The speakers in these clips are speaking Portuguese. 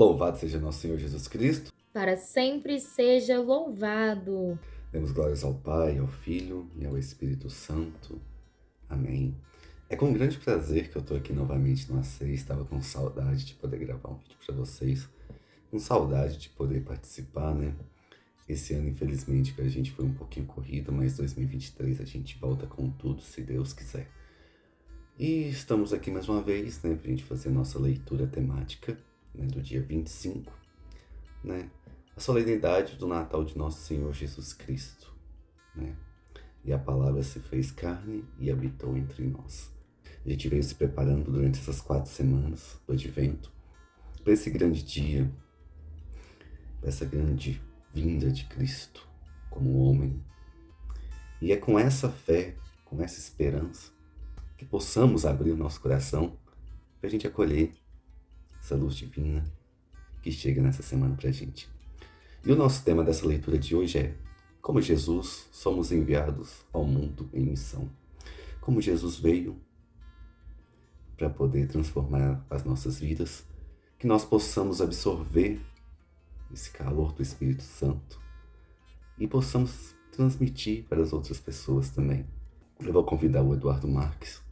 Louvado seja nosso Senhor Jesus Cristo. Para sempre seja louvado. Demos glórias ao Pai, ao Filho e ao Espírito Santo. Amém. É com grande prazer que eu estou aqui novamente no A6. Estava com saudade de poder gravar um vídeo para vocês. Com saudade de poder participar, né? Esse ano, infelizmente, para a gente foi um pouquinho corrido, mas 2023 a gente volta com tudo, se Deus quiser. E estamos aqui mais uma vez, né? Para a gente fazer nossa leitura temática, né, do dia 25, né? A solenidade do Natal de Nosso Senhor Jesus Cristo, né? E a palavra se fez carne e habitou entre nós. A gente veio se preparando durante essas 4 semanas do Advento para esse grande dia, para essa grande vinda de Cristo como homem. E é com essa fé, com essa esperança, que possamos abrir o nosso coração para a gente acolher essa luz divina que chega nessa semana para a gente. E o nosso tema dessa leitura de hoje é: como Jesus somos enviados ao mundo em missão. Como Jesus veio para poder transformar as nossas vidas, que nós possamos absorver esse calor do Espírito Santo e possamos transmitir para as outras pessoas também. Eu vou convidar o Eduardo Marques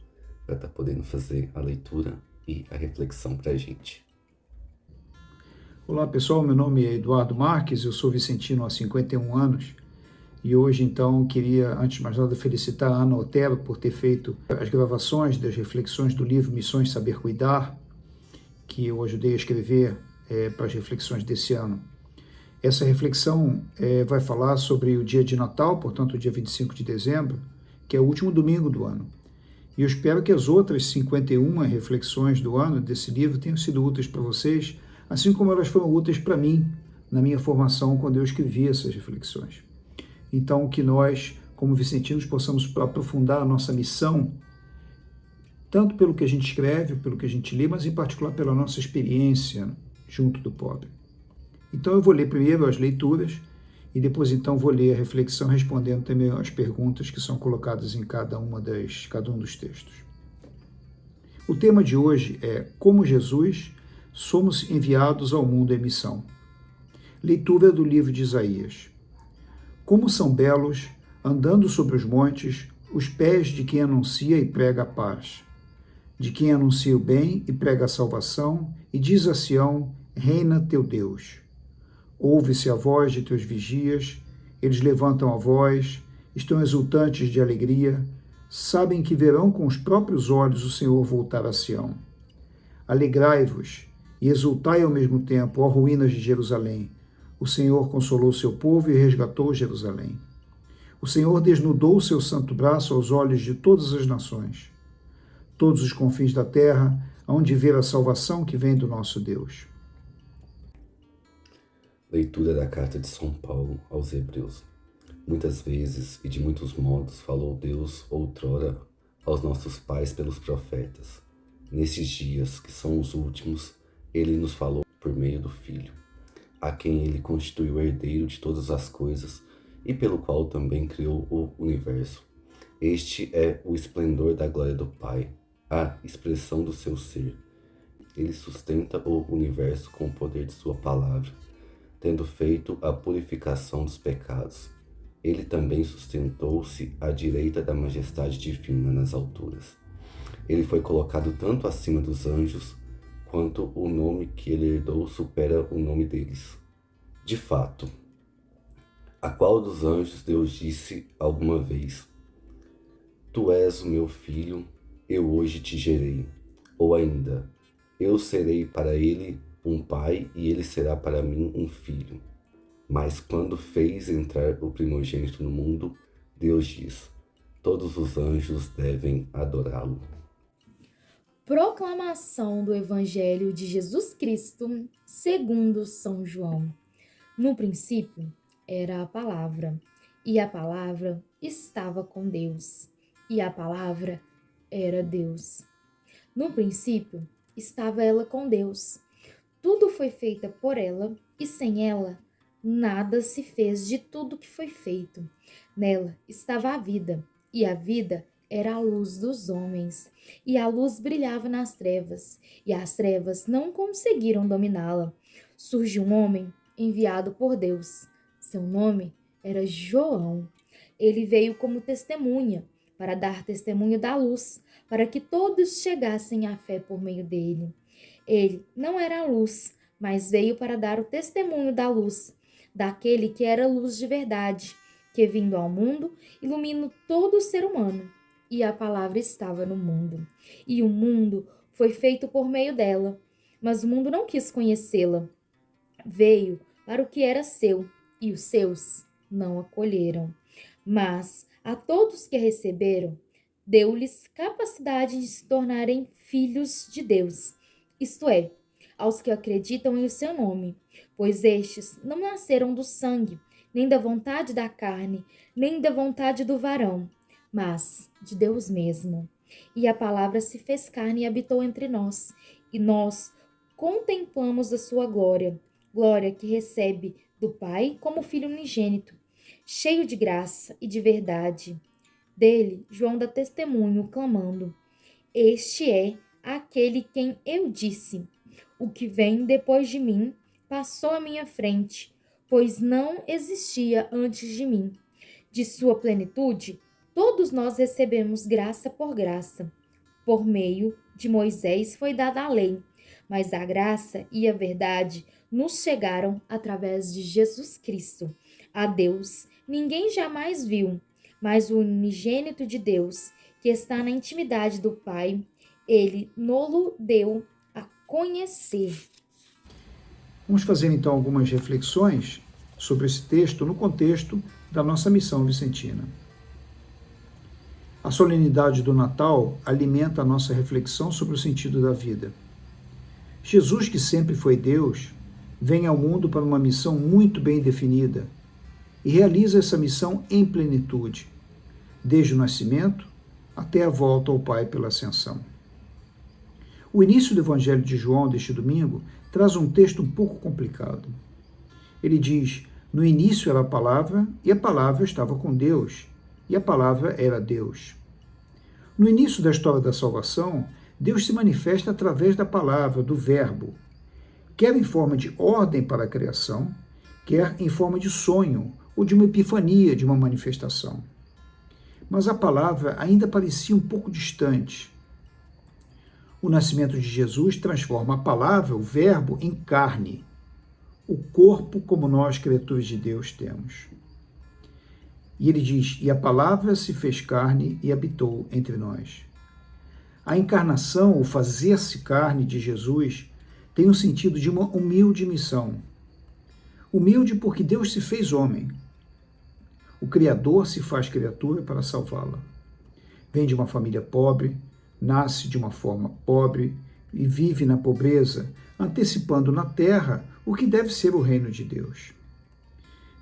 para estar podendo fazer a leitura e a reflexão para a gente. Olá pessoal, meu nome é Eduardo Marques, eu sou vicentino há 51 anos e hoje então queria, antes de mais nada, felicitar a Ana Otero por ter feito as gravações das reflexões do livro Missões Saber Cuidar, que eu ajudei a escrever para as reflexões desse ano. Essa reflexão vai falar sobre o dia de Natal, portanto o dia 25 de dezembro, que é o último domingo do ano. E eu espero que as outras 51 reflexões do ano desse livro tenham sido úteis para vocês, assim como elas foram úteis para mim, na minha formação, quando eu escrevi essas reflexões. Então, que nós, como vicentinos, possamos aprofundar a nossa missão, tanto pelo que a gente escreve, pelo que a gente lê, mas em particular pela nossa experiência junto do pobre. Então, eu vou ler primeiro as leituras e depois, então, vou ler a reflexão respondendo também as perguntas que são colocadas em cada um dos textos. O tema de hoje é como Jesus somos enviados ao mundo em missão. Leitura do livro de Isaías. Como são belos, andando sobre os montes, os pés de quem anuncia e prega a paz, de quem anuncia o bem e prega a salvação, e diz a Sião: reina teu Deus. Ouve-se a voz de teus vigias, eles levantam a voz, estão exultantes de alegria, sabem que verão com os próprios olhos o Senhor voltar a Sião. Alegrai-vos e exultai ao mesmo tempo, ó ruínas de Jerusalém. O Senhor consolou seu povo e resgatou Jerusalém. O Senhor desnudou o seu santo braço aos olhos de todas as nações. Todos os confins da terra hão de ver a salvação que vem do nosso Deus. Leitura da carta de São Paulo aos Hebreus. Muitas vezes e de muitos modos falou Deus outrora aos nossos pais pelos profetas. Nesses dias, que são os últimos, ele nos falou por meio do Filho, a quem ele constituiu herdeiro de todas as coisas e pelo qual também criou o universo. Este é o esplendor da glória do Pai, a expressão do seu ser. Ele sustenta o universo com o poder de sua palavra, tendo feito a purificação dos pecados. Ele também sustentou-se à direita da majestade divina nas alturas. Ele foi colocado tanto acima dos anjos, quanto o nome que ele herdou supera o nome deles. De fato, a qual dos anjos Deus disse alguma vez: tu és o meu filho, eu hoje te gerei. Ou ainda, eu serei para ele um pai e ele será para mim um filho. Mas quando fez entrar o primogênito no mundo, Deus diz: todos os anjos devem adorá-lo. Proclamação do Evangelho de Jesus Cristo, segundo São João. No princípio era a palavra, e a palavra estava com Deus, e a palavra era Deus. No princípio estava ela com Deus. Tudo foi feito por ela, e sem ela nada se fez de tudo que foi feito. Nela estava a vida, e a vida era a luz dos homens, e a luz brilhava nas trevas, e as trevas não conseguiram dominá-la. Surgiu um homem enviado por Deus. Seu nome era João. Ele veio como testemunha, para dar testemunho da luz, para que todos chegassem à fé por meio dele. Ele não era a luz, mas veio para dar o testemunho da luz, daquele que era luz de verdade, que vindo ao mundo, ilumina todo o ser humano. E a palavra estava no mundo, e o mundo foi feito por meio dela, mas o mundo não quis conhecê-la. Veio para o que era seu, e os seus não acolheram. Mas a todos que a receberam, deu-lhes capacidade de se tornarem filhos de Deus, isto é, aos que acreditam em o seu nome, pois estes não nasceram do sangue, nem da vontade da carne, nem da vontade do varão, mas de Deus mesmo. E a palavra se fez carne e habitou entre nós, e nós contemplamos a sua glória, glória que recebe do Pai como Filho unigênito, cheio de graça e de verdade. Dele, João dá testemunho, clamando: Este é aquele quem eu disse: o que vem depois de mim passou à minha frente, pois não existia antes de mim. De sua plenitude, todos nós recebemos graça por graça. Por meio de Moisés foi dada a lei, mas a graça e a verdade nos chegaram através de Jesus Cristo. A Deus ninguém jamais viu, mas o unigênito de Deus, que está na intimidade do Pai, ele nos deu a conhecer. Vamos fazer então algumas reflexões sobre esse texto no contexto da nossa missão vicentina. A solenidade do Natal alimenta a nossa reflexão sobre o sentido da vida. Jesus, que sempre foi Deus, vem ao mundo para uma missão muito bem definida e realiza essa missão em plenitude, desde o nascimento até a volta ao Pai pela ascensão. O início do Evangelho de João deste domingo traz um texto um pouco complicado. Ele diz: no início era a palavra, e a palavra estava com Deus, e a palavra era Deus. No início da história da salvação, Deus se manifesta através da palavra, do verbo, quer em forma de ordem para a criação, quer em forma de sonho ou de uma epifania, de uma manifestação. Mas a palavra ainda parecia um pouco distante. O nascimento de Jesus transforma a palavra, o verbo, em carne, o corpo como nós, criaturas de Deus, temos. E ele diz: e a palavra se fez carne e habitou entre nós. A encarnação, o fazer-se carne de Jesus, tem o sentido de uma humilde missão. Humilde porque Deus se fez homem. O Criador se faz criatura para salvá-la. Vem de uma família pobre, nasce de uma forma pobre e vive na pobreza, antecipando na terra o que deve ser o reino de Deus.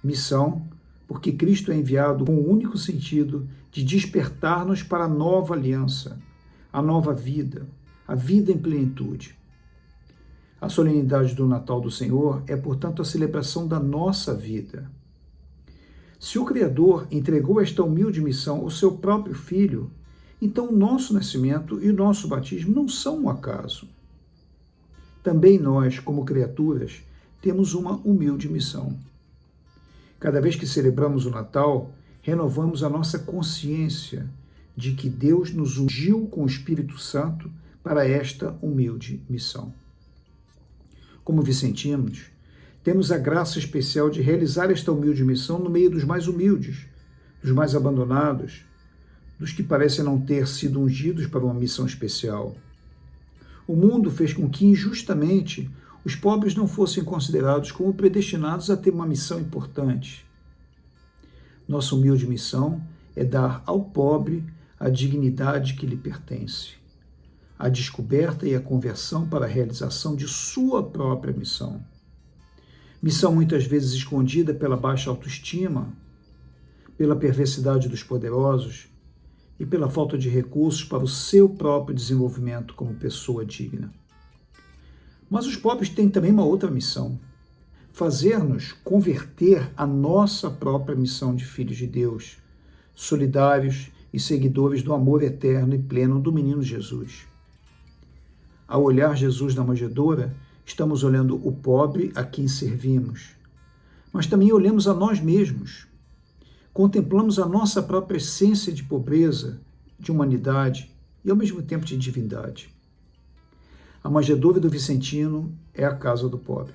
Missão, porque Cristo é enviado com o único sentido de despertar-nos para a nova aliança, a nova vida, a vida em plenitude. A solenidade do Natal do Senhor é, portanto, a celebração da nossa vida. Se o Criador entregou esta humilde missão ao seu próprio Filho, então o nosso nascimento e o nosso batismo não são um acaso. Também nós, como criaturas, temos uma humilde missão. Cada vez que celebramos o Natal, renovamos a nossa consciência de que Deus nos ungiu com o Espírito Santo para esta humilde missão. Como vicentinos, temos a graça especial de realizar esta humilde missão no meio dos mais humildes, dos mais abandonados, dos que parecem não ter sido ungidos para uma missão especial. O mundo fez com que, injustamente, os pobres não fossem considerados como predestinados a ter uma missão importante. Nossa humilde missão é dar ao pobre a dignidade que lhe pertence, a descoberta e a conversão para a realização de sua própria missão. Missão muitas vezes escondida pela baixa autoestima, pela perversidade dos poderosos e pela falta de recursos para o seu próprio desenvolvimento como pessoa digna. Mas os pobres têm também uma outra missão: fazer-nos converter à nossa própria missão de filhos de Deus, solidários e seguidores do amor eterno e pleno do menino Jesus. Ao olhar Jesus na manjedoura, estamos olhando o pobre a quem servimos, mas também olhamos a nós mesmos. Contemplamos a nossa própria essência de pobreza, de humanidade e ao mesmo tempo de divindade. A manjedoura do Vicentino é a casa do pobre.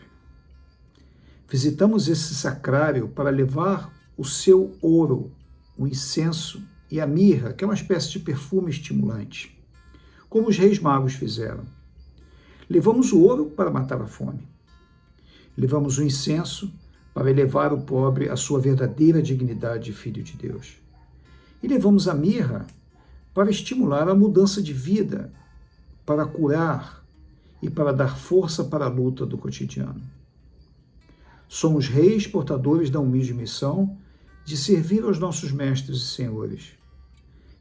Visitamos esse sacrário para levar o seu ouro, o incenso e a mirra, que é uma espécie de perfume estimulante, como os reis magos fizeram. Levamos o ouro para matar a fome. Levamos o incenso para elevar o pobre à sua verdadeira dignidade de filho de Deus. E levamos a mirra para estimular a mudança de vida, para curar e para dar força para a luta do cotidiano. Somos reis portadores da humilde missão de servir aos nossos mestres e senhores.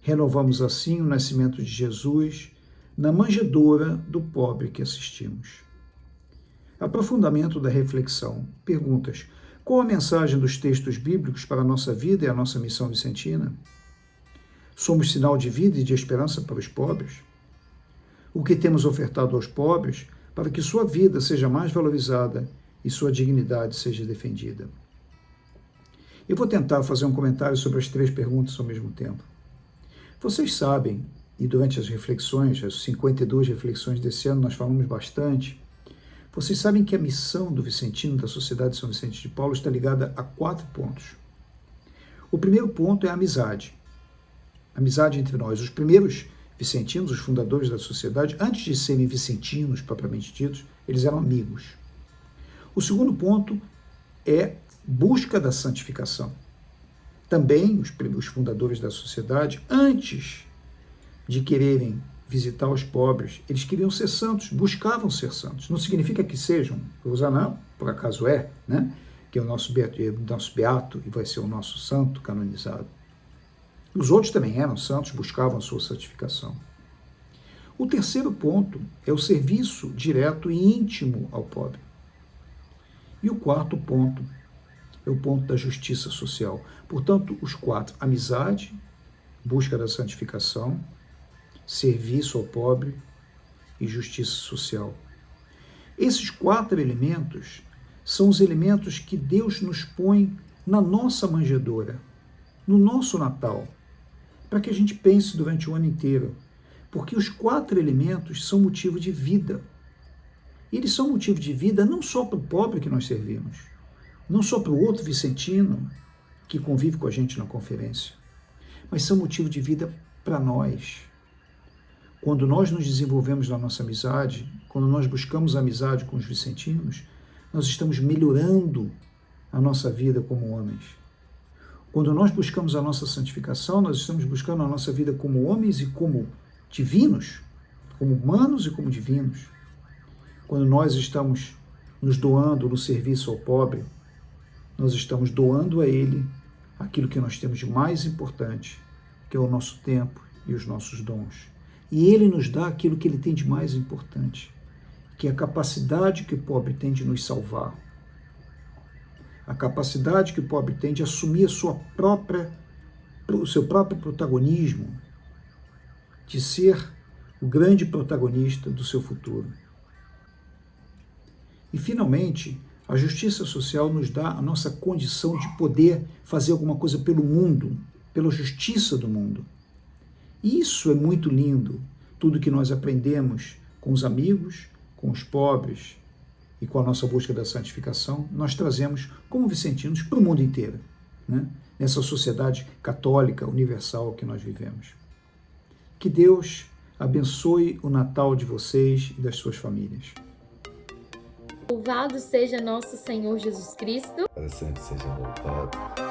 Renovamos assim o nascimento de Jesus na manjedoura do pobre que assistimos. Aprofundamento da reflexão. Perguntas. Qual a mensagem dos textos bíblicos para a nossa vida e a nossa missão vicentina? Somos sinal de vida e de esperança para os pobres? O que temos ofertado aos pobres para que sua vida seja mais valorizada e sua dignidade seja defendida? Eu vou tentar fazer um comentário sobre as 3 perguntas ao mesmo tempo. Vocês sabem, e durante as reflexões, as 52 reflexões desse ano, nós falamos bastante, vocês sabem que a missão do Vicentino, da Sociedade São Vicente de Paulo, está ligada a 4 pontos. O primeiro ponto é a amizade. Amizade entre nós. Os primeiros vicentinos, os fundadores da sociedade, antes de serem vicentinos propriamente ditos, eles eram amigos. O segundo ponto é busca da santificação. Também os fundadores da sociedade, antes de quererem visitar os pobres, eles queriam ser santos, buscavam ser santos. Não significa que sejam, vou usar não, por acaso né? Que é o nosso beato e vai ser o nosso santo canonizado. Os outros também eram santos, buscavam a sua santificação. O terceiro ponto é o serviço direto e íntimo ao pobre. E o quarto ponto é o ponto da justiça social. Portanto, os 4, amizade, busca da santificação, serviço ao pobre e justiça social. Esses 4 elementos são os elementos que Deus nos põe na nossa manjedoura, no nosso Natal, para que a gente pense durante o ano inteiro, porque os 4 elementos são motivo de vida. E eles são motivo de vida não só para o pobre que nós servimos, não só para o outro vicentino que convive com a gente na conferência, mas são motivo de vida para nós. Quando nós nos desenvolvemos na nossa amizade, quando nós buscamos a amizade com os vicentinos, nós estamos melhorando a nossa vida como homens. Quando nós buscamos a nossa santificação, nós estamos buscando a nossa vida como homens e como divinos, como humanos e como divinos. Quando nós estamos nos doando no serviço ao pobre, nós estamos doando a ele aquilo que nós temos de mais importante, que é o nosso tempo e os nossos dons. E ele nos dá aquilo que ele tem de mais importante, que é a capacidade que o pobre tem de nos salvar. A capacidade que o pobre tem de assumir o seu próprio protagonismo, de ser o grande protagonista do seu futuro. E, finalmente, a justiça social nos dá a nossa condição de poder fazer alguma coisa pelo mundo, pela justiça do mundo. Isso é muito lindo, tudo que nós aprendemos com os amigos, com os pobres e com a nossa busca da santificação, nós trazemos como vicentinos para o mundo inteiro, né? Nessa sociedade católica universal que nós vivemos. Que Deus abençoe o Natal de vocês e das suas famílias. Louvado seja nosso Senhor Jesus Cristo. Para sempre seja louvado.